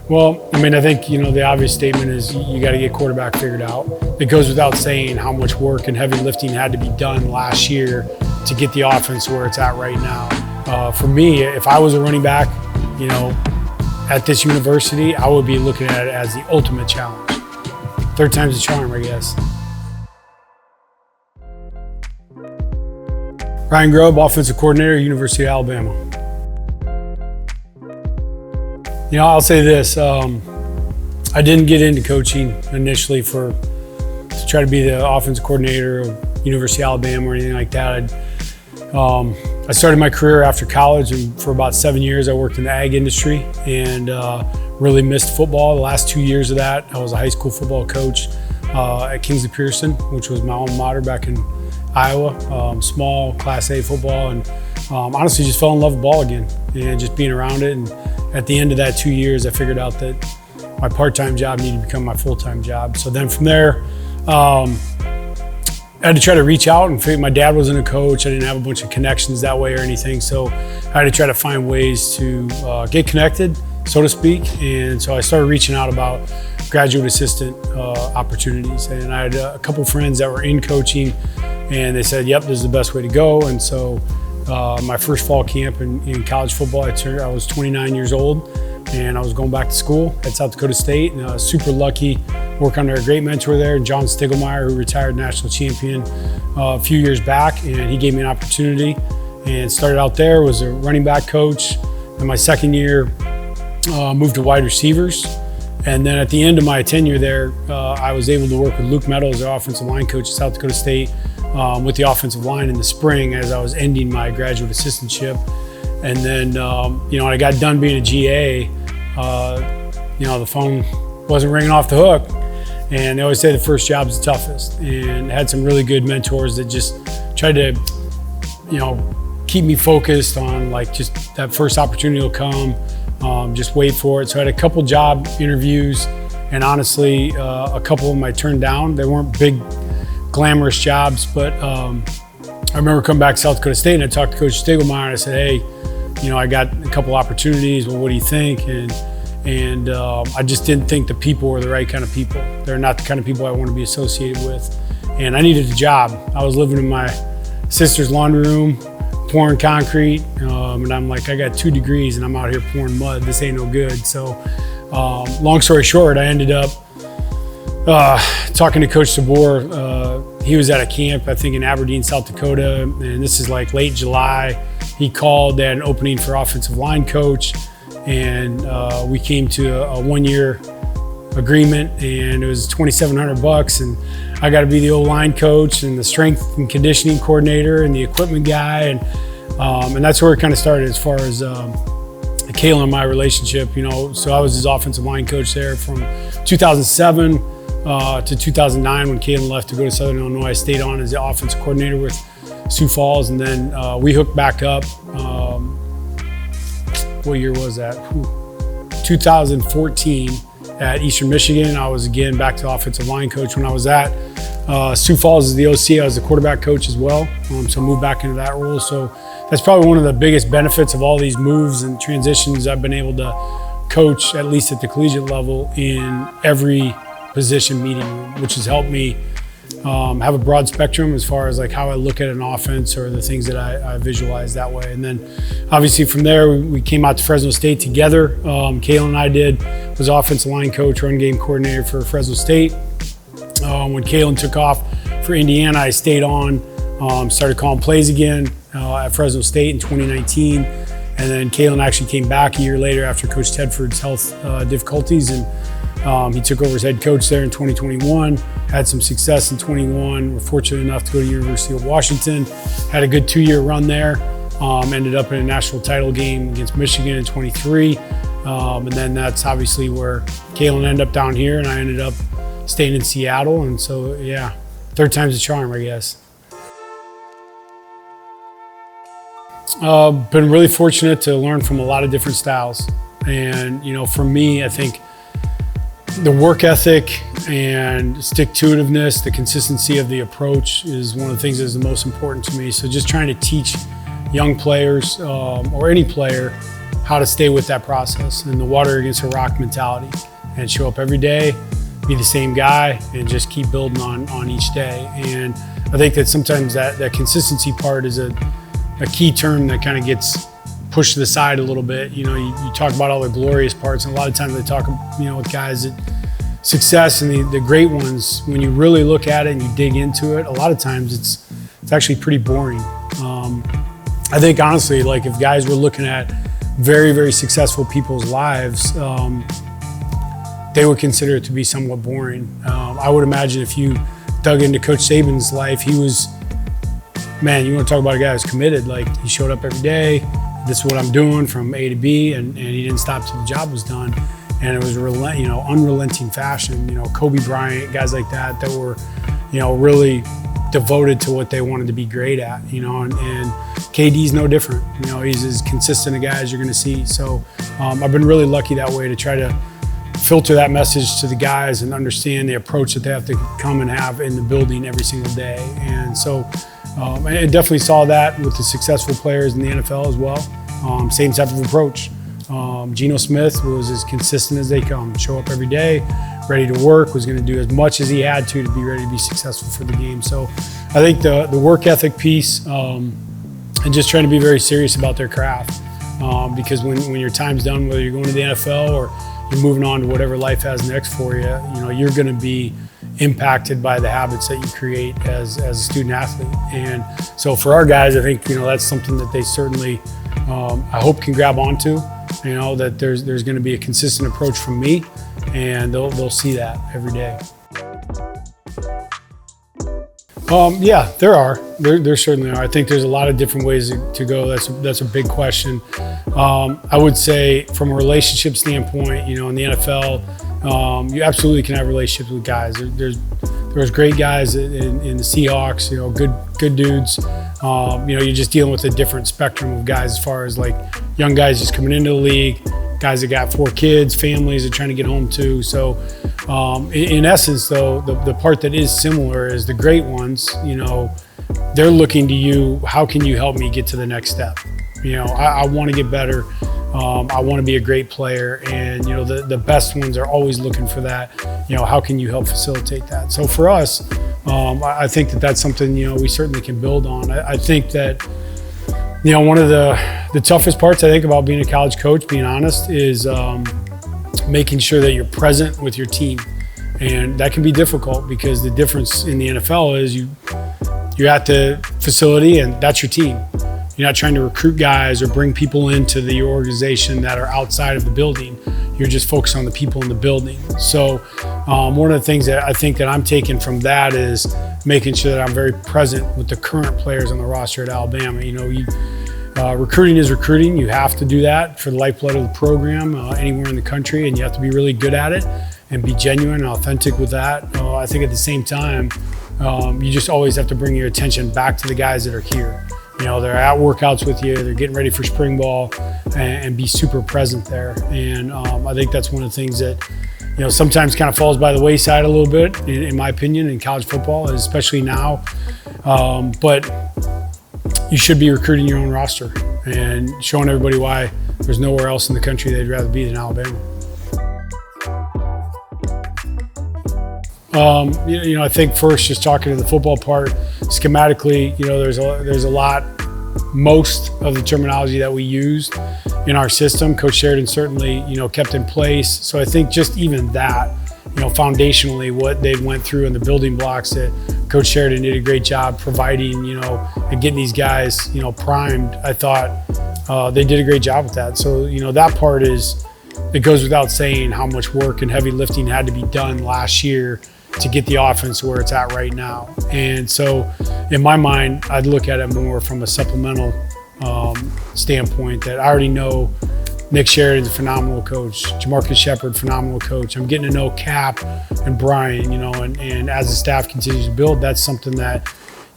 Well, I mean, I think, the obvious statement is you got to get quarterback figured out. It goes without saying how much work and heavy lifting had to be done last year to get the offense where it's at right now. For me, if I was a running back, at this university, I would be looking at it as the ultimate challenge. Third time's the charm, I guess. Ryan Grubb, offensive coordinator, University of Alabama. I'll say this, I didn't get into coaching initially to try to be the offensive coordinator of University of Alabama or anything like that. I started my career after college, and for about 7 years I worked in the ag industry and really missed football. The last 2 years of that, I was a high school football coach at Kingsley Pearson, which was my alma mater back in Iowa, small Class A football, and honestly just fell in love with ball again and just being around it. And at the end of that 2 years, I figured out that my part-time job needed to become my full-time job. So then from there, I had to try to reach out and figure. My dad wasn't a coach. I didn't have a bunch of connections that way or anything. So I had to try to find ways to get connected, so to speak. And so I started reaching out about graduate assistant opportunities. And I had a couple friends that were in coaching, and they said, yep, this is the best way to go. And so my first fall camp in college football, I was 29 years old, and I was going back to school at South Dakota State, and I was super lucky, work under a great mentor there, John Stiglmeyer, who retired national champion a few years back, and he gave me an opportunity and started out there, was a running back coach. In my second year, moved to wide receivers. And then at the end of my tenure there, I was able to work with Luke Meadows, the offensive line coach at South Dakota State, with the offensive line in the spring as I was ending my graduate assistantship. And then, when I got done being a GA, the phone wasn't ringing off the hook. And they always say the first job is the toughest. And had some really good mentors that just tried to, keep me focused on just that first opportunity will come, just wait for it. So I had a couple job interviews, and honestly, a couple of them I turned down. They weren't big, glamorous jobs, but I remember coming back to South Dakota State and I talked to Coach Stiglmeyer and I said, hey, I got a couple opportunities. Well, what do you think? And I just didn't think the people were the right kind of people. They're not the kind of people I want to be associated with. And I needed a job. I was living in my sister's laundry room, pouring concrete, and I'm like, I got 2 degrees and I'm out here pouring mud. This ain't no good. So long story short, I ended up talking to Coach Sabor. He was at a camp, I think in Aberdeen, South Dakota, and this is like late July. He called, they had an opening for offensive line coach, and we came to a 1-year agreement, and it was $2,700, and I got to be the O-line coach and the strength and conditioning coordinator and the equipment guy, and that's where it kind of started as far as Kalen and my relationship. So I was his offensive line coach there from 2007 to 2009 when Kalen left to go to Southern Illinois. I stayed on as the offensive coordinator with Sioux Falls, and then we hooked back up. What year was that? 2014 at Eastern Michigan. I was again back to offensive line coach. When I was at Sioux Falls as the OC, I was the quarterback coach as well. So I moved back into that role. So that's probably one of the biggest benefits of all these moves and transitions. I've been able to coach, at least at the collegiate level, in every position meeting room, which has helped me have a broad spectrum as far as how I look at an offense or the things that I visualize that way. And then obviously from there, we came out to Fresno State together. Kalen and I was offensive line coach, run game coordinator for Fresno State. When Kalen took off for Indiana, I stayed on, started calling plays again at Fresno State in 2019. And then Kalen actually came back a year later after Coach Tedford's health difficulties, and he took over as head coach there in 2021, had some success in 21. We're fortunate enough to go to the University of Washington, had a good 2-year run there, ended up in a national title game against Michigan in 23. And then that's obviously where Kalen ended up down here, and I ended up staying in Seattle. And so, yeah, third time's the charm, I guess. Been really fortunate to learn from a lot of different styles. And, for me, I think the work ethic and stick-to-itiveness, the consistency of the approach is one of the things that is the most important to me. So just trying to teach young players or any player how to stay with that process and the water against a rock mentality, and show up every day, be the same guy, and just keep building on each day. And I think that sometimes that consistency part is a key term that kind of gets pushed to the side a little bit. You talk about all the glorious parts, and a lot of times they talk, with guys that success and the great ones, when you really look at it and you dig into it, a lot of times it's actually pretty boring. I think honestly, like if guys were looking at very, very successful people's lives, they would consider it to be somewhat boring. I would imagine if you dug into Coach Saban's life, he was, man, you want to talk about a guy who's committed. Like, he showed up every day, this is what I'm doing from A to B, and he didn't stop till the job was done. And it was unrelenting fashion. Kobe Bryant, guys like that were, really devoted to what they wanted to be great at, and KD's no different. He's as consistent a guy as you're going to see. So I've been really lucky that way to try to filter that message to the guys and understand the approach that they have to come and have in the building every single day. And so I definitely saw that with the successful players in the NFL as well. Same type of approach. Geno Smith was as consistent as they come. Show up every day, ready to work, was going to do as much as he had to be ready to be successful for the game. So I think the work ethic piece and just trying to be very serious about their craft. Because when your time's done, whether you're going to the NFL or you're moving on to whatever life has next for you, you're going to be impacted by the habits that you create as a student athlete. And so for our guys, I think, that's something that they certainly, I hope, can grab onto, that there's going to be a consistent approach from me, and they'll see that every day. Yeah, there certainly are. I think there's a lot of different ways to go. That's a big question. I would say from a relationship standpoint, in the NFL, you absolutely can have relationships with guys. There's great guys in the Seahawks, good dudes. You're just dealing with a different spectrum of guys as far as like young guys just coming into the league, guys that got 4 kids, families they're trying to get home to. So in essence, though, the part that is similar is the great ones, they're looking to you, how can you help me get to the next step? I want to get better. I want to be a great player, and the best ones are always looking for that. How can you help facilitate that? So for us, I think that's something we certainly can build on. I think that one of the toughest parts I think about being a college coach, being honest, is making sure that you're present with your team, and that can be difficult because the difference in the NFL is you're at the facility and that's your team. You're not trying to recruit guys or bring people into the organization that are outside of the building. You're just focused on the people in the building. So one of the things that I think that I'm taking from that is making sure that I'm very present with the current players on the roster at Alabama. Recruiting is recruiting. You have to do that for the lifeblood of the program anywhere in the country, and you have to be really good at it and be genuine and authentic with that. I think at the same time, you just always have to bring your attention back to the guys that are here. They're at workouts with you, they're getting ready for spring ball, and be super present there. And I think that's one of the things that, sometimes kind of falls by the wayside a little bit, in my opinion, in college football, especially now. But you should be recruiting your own roster and showing everybody why there's nowhere else in the country they'd rather be than Alabama. I think first, just talking to the football part, schematically, there's a lot, most of the terminology that we used in our system, Coach Sheridan certainly, kept in place. So I think just even that, foundationally, what they went through in the building blocks that Coach Sheridan did a great job providing, and getting these guys, primed. I thought they did a great job with that. So, that part it goes without saying how much work and heavy lifting had to be done last year to get the offense where it's at right now. And so in my mind, I'd look at it more from a supplemental standpoint, that I already know Nick Sheridan's a phenomenal coach, Jamarcus Shepard, phenomenal coach. I'm getting to know Cap and Brian, and as the staff continues to build, that's something that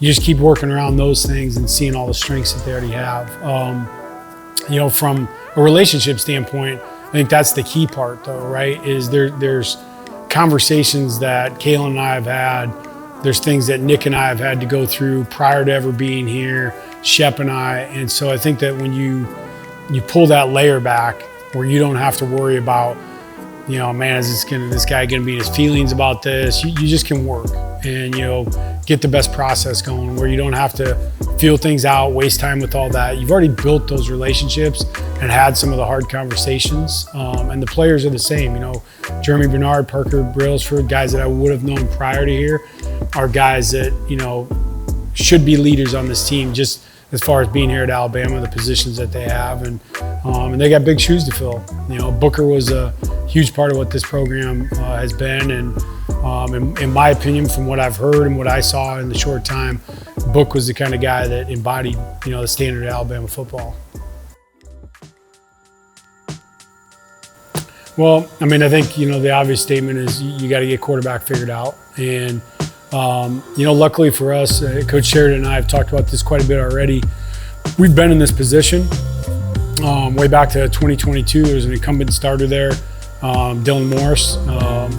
you just keep working around those things and seeing all the strengths that they already have. From a relationship standpoint, I think that's the key part, though, right? Is there's conversations that Kayla and I have had. There's things that Nick and I have had to go through prior to ever being here, Shep and I. And so I think that when you you pull that layer back where you don't have to worry about, man, is this guy gonna be in his feelings about this? You just can work and, get the best process going where you don't have to feel things out, waste time with all that. You've already built those relationships and had some of the hard conversations. And the players are the same, Jeremy Bernard, Parker Brailsford, guys that I would have known prior to here are guys that, should be leaders on this team, just as far as being here at Alabama, the positions that they have, and they got big shoes to fill. Booker was a huge part of what this program has been, and in my opinion, from what I've heard and what I saw in the short time, Book was the kind of guy that embodied, the standard of Alabama football. Well, I think, the obvious statement is you got to get quarterback figured out, and luckily for us, Coach Sheridan and I have talked about this quite a bit already. We've been in this position way back to 2022. There was an incumbent starter there, Dylan Morris,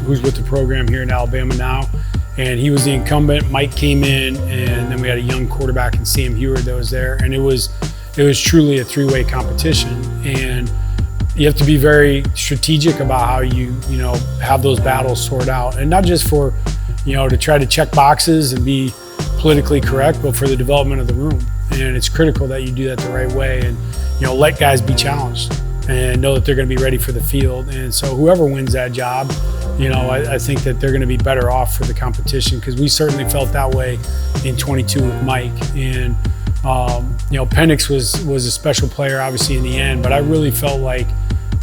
who's with the program here in Alabama now, and he was the incumbent. Mike came in, and then we had a young quarterback in Sam Heward that was there, and it was truly a three-way competition. And you have to be very strategic about how you have those battles sorted out, and not just for to try to check boxes and be politically correct, but for the development of the room. And it's critical that you do that the right way, and let guys be challenged and know that they're going to be ready for the field. And so whoever wins that job, I think that they're going to be better off for the competition, because we certainly felt that way in 22 with Mike. And Penix was a special player obviously in the end, but I really felt like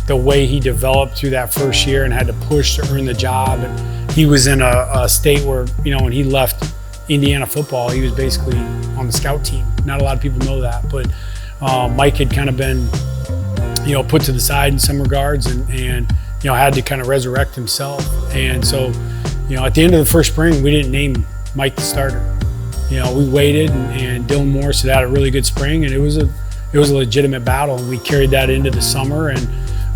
the way he developed through that first year and had to push to earn the job, and he was in a state where when he left Indiana football, he was basically on the scout team. Not a lot of people know that, but Mike had kind of been put to the side in some regards, and had to kind of resurrect himself. And so at the end of the first spring, we didn't name Mike the starter. We waited, and Dylan Morris had a really good spring, and it was a legitimate battle, and we carried that into the summer. And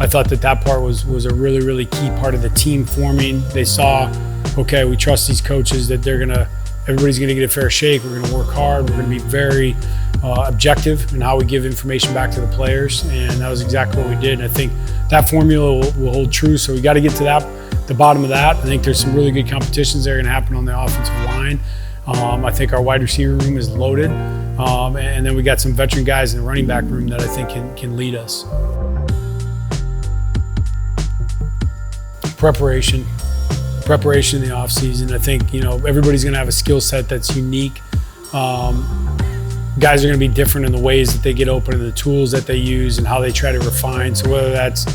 I thought that part was a really, really key part of the team forming. They saw, okay, we trust these coaches that everybody's gonna get a fair shake. We're gonna work hard. We're gonna be very objective in how we give information back to the players, and that was exactly what we did. And I think that formula will hold true. So we got to get to the bottom of that. I think there's some really good competitions that are gonna happen on the offensive line. I think our wide receiver room is loaded, and then we got some veteran guys in the running back room that I think can lead us. Preparation in the off season. I think everybody's going to have a skill set that's unique. Guys are going to be different in the ways that they get open and the tools that they use and how they try to refine. So whether that's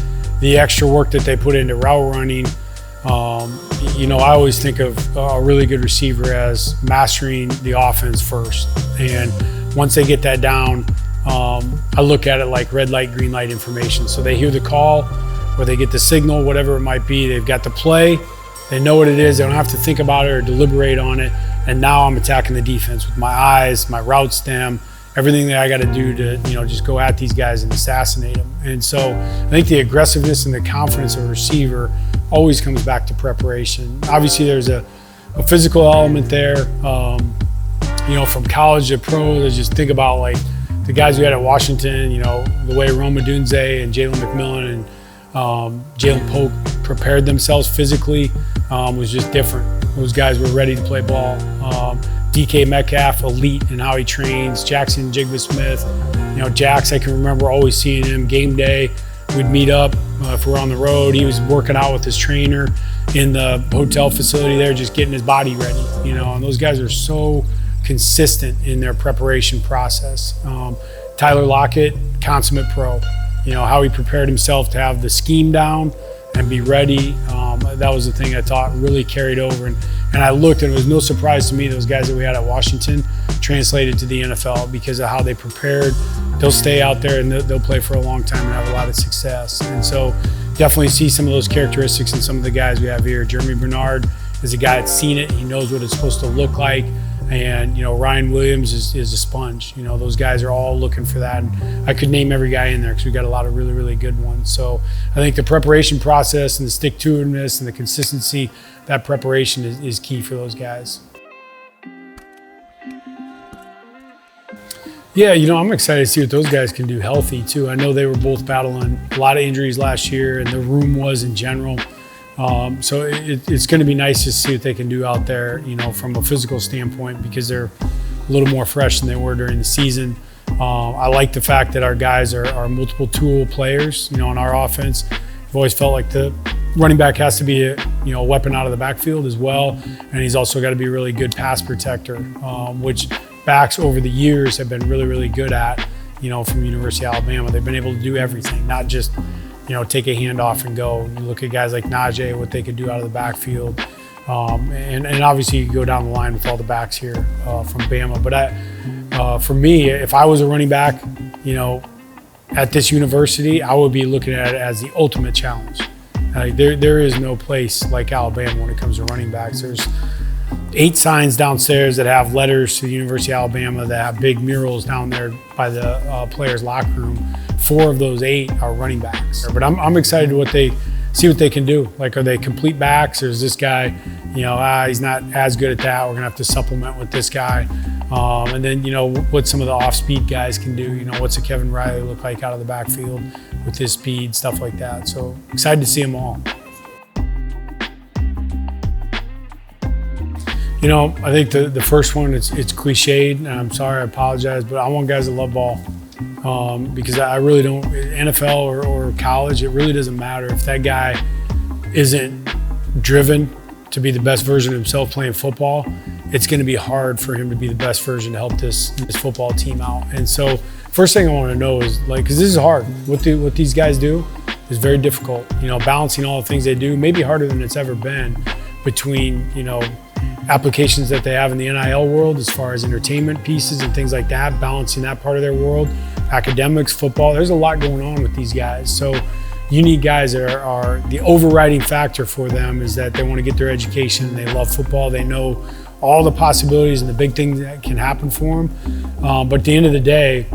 the extra work that they put into route running, I always think of a really good receiver as mastering the offense first. And once they get that down, I look at it like red light, green light information. So they hear the call or they get the signal, whatever it might be. They've got the play. They know what it is. They don't have to think about it or deliberate on it. And now I'm attacking the defense with my eyes, my route stem, everything that I got to do to, just go at these guys and assassinate them. And so I think the aggressiveness and the confidence of a receiver always comes back to preparation. Obviously, there's a physical element there. From college to pro, just think about like the guys we had at Washington, the way Rome Odunze and Jalen McMillan and Jalen Polk prepared themselves physically was just different. Those guys were ready to play ball. DK Metcalf, elite in how he trains. Jackson Jigba Smith, Jax, I can remember always seeing him game day. We'd meet up if we're on the road. He was working out with his trainer in the hotel facility there, just getting his body ready. And those guys are so consistent in their preparation process. Tyler Lockett, consummate pro. How he prepared himself to have the scheme down and be ready. That was the thing I thought really carried over. And I looked, and it was no surprise to me those guys that we had at Washington translated to the NFL because of how they prepared. They'll stay out there and they'll play for a long time and have a lot of success. And so definitely see some of those characteristics in some of the guys we have here. Jeremy Bernard is a guy that's seen it. He knows what it's supposed to look like. And, Ryan Williams is a sponge. Those guys are all looking for that. And I could name every guy in there because we got a lot of really, really good ones. So I think the preparation process and the stick-to-itiveness and the consistency, that preparation is key for those guys. Yeah, I'm excited to see what those guys can do healthy too. I know they were both battling a lot of injuries last year, and the room was in general. So it's going to be nice to see what they can do out there, from a physical standpoint, because they're a little more fresh than they were during the season. I like the fact that our guys are multiple tool players, in our offense. I've always felt like the running back has to be a weapon out of the backfield as well, and he's also got to be a really good pass protector, which backs over the years have been really, really good at, from University of Alabama. They've been able to do everything, not just, take a handoff and go. You look at guys like Najee, what they could do out of the backfield. And obviously you go down the line with all the backs here from Bama. But for me, if I was a running back, at this university, I would be looking at it as the ultimate challenge. There is no place like Alabama when it comes to running backs. There's 8 signs downstairs that have letters to the University of Alabama, that have big murals down there by the players' locker room. 4 of those 8 are running backs. But I'm excited to see what they can do. Like, are they complete backs, or is this guy, he's not as good at that, we're gonna have to supplement with this guy. And then, what some of the off-speed guys can do. What's a Kevin Riley look like out of the backfield with his speed, stuff like that. So excited to see them all. I think the first one, it's cliched, and I'm sorry, I apologize, but I want guys that love ball. Because I really don't, NFL or college, it really doesn't matter if that guy isn't driven to be the best version of himself playing football. It's going to be hard for him to be the best version to help this football team out. And so first thing I want to know is, because this is hard. What these guys do is very difficult. Balancing all the things they do, maybe harder than it's ever been, between, applications that they have in the NIL world as far as entertainment pieces and things like that, balancing that part of their world, academics, football. There's a lot going on with these guys. So you need guys that are the overriding factor for them is that they want to get their education, they love football, they know all the possibilities and the big things that can happen for them. But at the end of the day,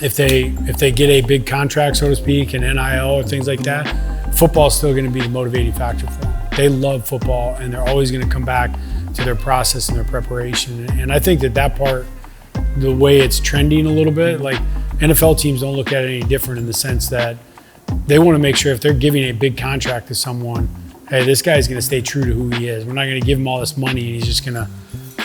if they get a big contract, so to speak, and NIL or things like that, football is still going to be the motivating factor for them. They love football, and they're always going to come back to their process and their preparation. And I think that part, the way it's trending a little bit, like NFL teams don't look at it any different, in the sense that they want to make sure if they're giving a big contract to someone, hey, this guy's going to stay true to who he is. We're not going to give him all this money and he's just going to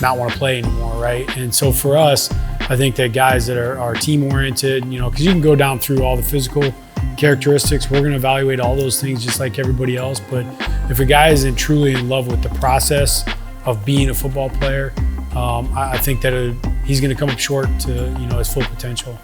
not want to play anymore, right? And so for us, I think that guys that are team-oriented, because you can go down through all the physical characteristics. We're going to evaluate all those things just like everybody else. But if a guy isn't truly in love with the process of being a football player, I think that he's going to come up short to his full potential.